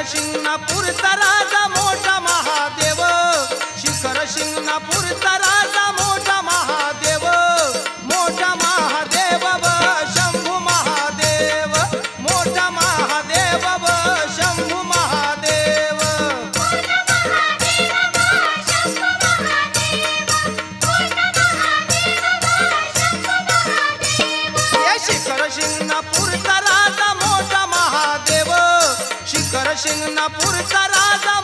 शिंगणापूरचा राजा मोठा महादेव, शिखर शिंगणापूरचा राजा मोठा महादेव, मोठा महादेव व शंभू महादेव, मोठा महादेव व शंभू महादेव. हे शिखर शिंगणापूरचा राजा मोठा महादेव, शिखर शिंगणापूरचा राजा